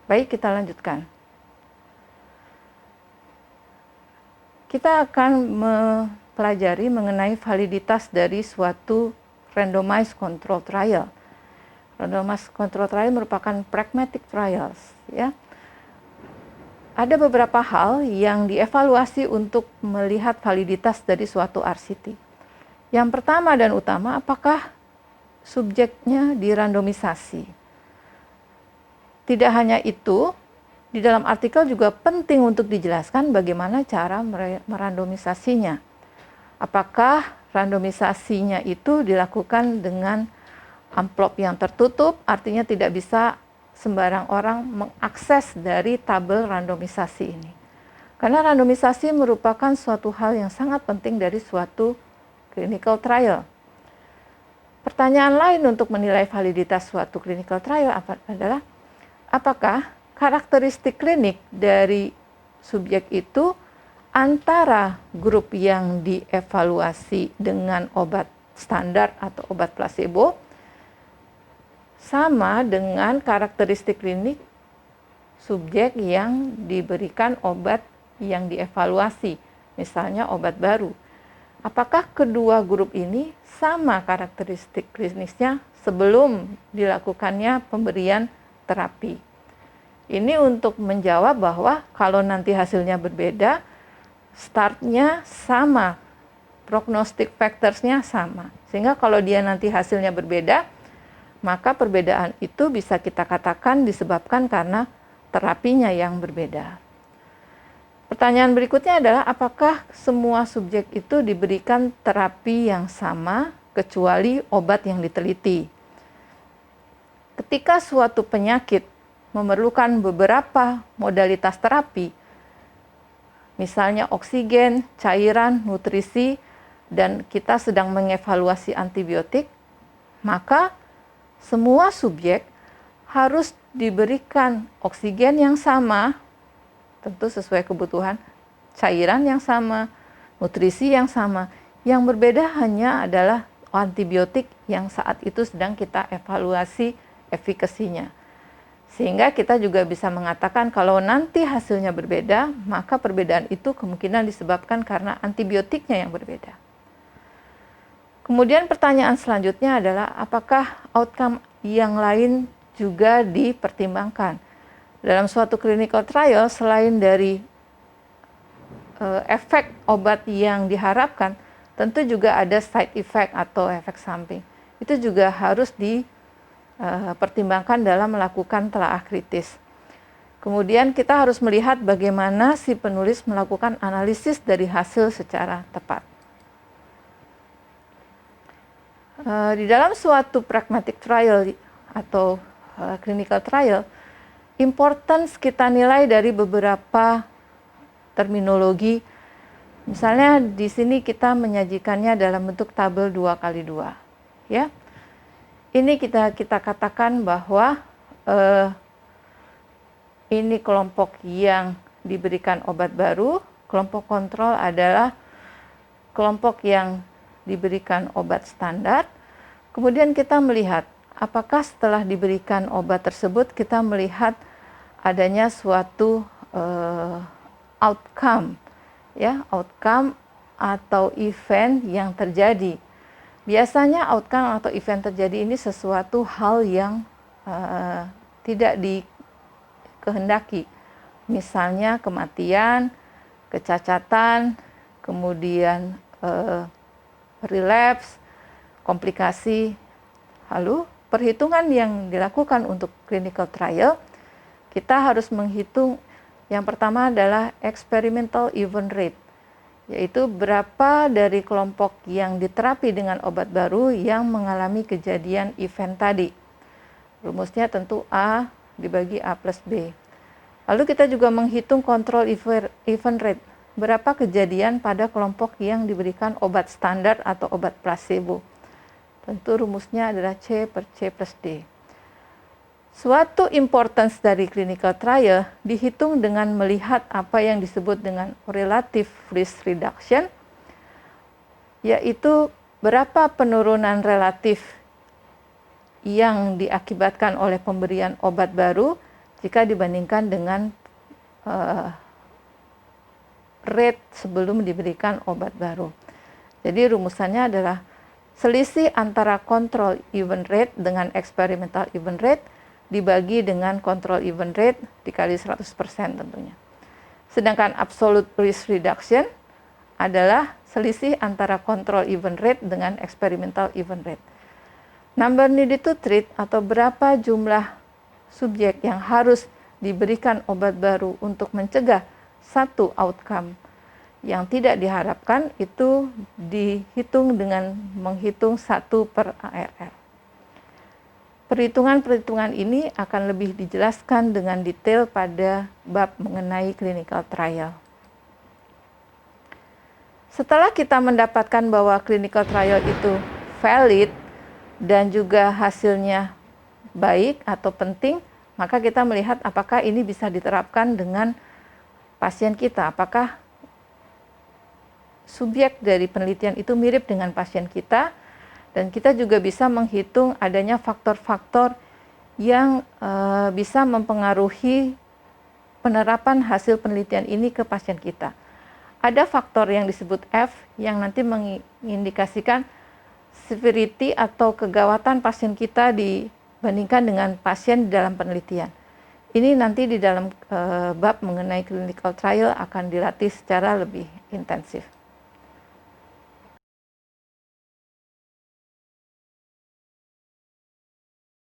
Baik, kita lanjutkan. Kita akan mempelajari mengenai validitas dari suatu randomized control trial. Randomized control trial merupakan pragmatic trials, ya. Ada beberapa hal yang dievaluasi untuk melihat validitas dari suatu RCT. Yang pertama dan utama, apakah subjeknya dirandomisasi. Tidak hanya itu, di dalam artikel juga penting untuk dijelaskan bagaimana cara merandomisasinya. Apakah randomisasinya itu dilakukan dengan amplop yang tertutup, artinya tidak bisa sembarang orang mengakses dari tabel randomisasi ini. Karena randomisasi merupakan suatu hal yang sangat penting dari suatu clinical trial. Pertanyaan lain untuk menilai validitas suatu clinical trial adalah apakah karakteristik klinik dari subjek itu antara grup yang dievaluasi dengan obat standar atau obat placebo sama dengan karakteristik klinik subjek yang diberikan obat yang dievaluasi, misalnya obat baru. Apakah kedua grup ini sama karakteristik klinisnya sebelum dilakukannya pemberian terapi? Ini untuk menjawab bahwa kalau nanti hasilnya berbeda, startnya sama, prognostic factorsnya sama. Sehingga kalau dia nanti hasilnya berbeda, maka perbedaan itu bisa kita katakan disebabkan karena terapinya yang berbeda. Pertanyaan berikutnya adalah apakah semua subjek itu diberikan terapi yang sama kecuali obat yang diteliti. Ketika suatu penyakit memerlukan beberapa modalitas terapi, misalnya oksigen, cairan, nutrisi, dan kita sedang mengevaluasi antibiotik, maka semua subjek harus diberikan oksigen yang sama, tentu sesuai kebutuhan, cairan yang sama, nutrisi yang sama. Yang berbeda hanya adalah antibiotik yang saat itu sedang kita evaluasi efikasinya. Sehingga kita juga bisa mengatakan kalau nanti hasilnya berbeda, maka perbedaan itu kemungkinan disebabkan karena antibiotiknya yang berbeda. Kemudian pertanyaan selanjutnya adalah apakah outcome yang lain juga dipertimbangkan. Dalam suatu clinical trial, selain dari efek obat yang diharapkan, tentu juga ada side effect atau efek samping. Itu juga harus dipertimbangkan dalam melakukan telaah kritis. Kemudian kita harus melihat bagaimana si penulis melakukan analisis dari hasil secara tepat. Di dalam suatu pragmatic trial atau clinical trial, importance kita nilai dari beberapa terminologi. Misalnya di sini kita menyajikannya dalam bentuk tabel 2x2, ya. Ini kita katakan bahwa ini kelompok yang diberikan obat baru, kelompok kontrol adalah kelompok yang diberikan obat standar. Kemudian kita melihat apakah setelah diberikan obat tersebut kita melihat adanya suatu outcome, ya, outcome atau event yang terjadi. Biasanya outcome atau event terjadi ini sesuatu hal yang tidak dikehendaki. Misalnya kematian, kecacatan, kemudian relapse, komplikasi. Lalu perhitungan yang dilakukan untuk clinical trial, kita harus menghitung yang pertama adalah experimental event rate, yaitu berapa dari kelompok yang diterapi dengan obat baru yang mengalami kejadian event tadi. Rumusnya tentu A dibagi A plus B. Lalu kita juga menghitung control event rate, berapa kejadian pada kelompok yang diberikan obat standar atau obat placebo. Tentu rumusnya adalah C per C plus D. Suatu importance dari clinical trial dihitung dengan melihat apa yang disebut dengan relative risk reduction, yaitu berapa penurunan relatif yang diakibatkan oleh pemberian obat baru jika dibandingkan dengan rate sebelum diberikan obat baru. Jadi rumusannya adalah selisih antara control event rate dengan experimental event rate dibagi dengan control event rate dikali 100% tentunya. Sedangkan absolute risk reduction adalah selisih antara control event rate dengan experimental event rate. Number needed to treat atau berapa jumlah subjek yang harus diberikan obat baru untuk mencegah satu outcome yang tidak diharapkan itu dihitung dengan menghitung 1 per ARR. Perhitungan-perhitungan ini akan lebih dijelaskan dengan detail pada bab mengenai clinical trial. Setelah kita mendapatkan bahwa clinical trial itu valid dan juga hasilnya baik atau penting, maka kita melihat apakah ini bisa diterapkan dengan pasien kita, apakah subjek dari penelitian itu mirip dengan pasien kita, dan kita juga bisa menghitung adanya faktor-faktor yang bisa mempengaruhi penerapan hasil penelitian ini ke pasien kita. Ada faktor yang disebut F yang nanti mengindikasikan severity atau kegawatan pasien kita dibandingkan dengan pasien di dalam penelitian. Ini nanti di dalam bab mengenai clinical trial akan dilatih secara lebih intensif.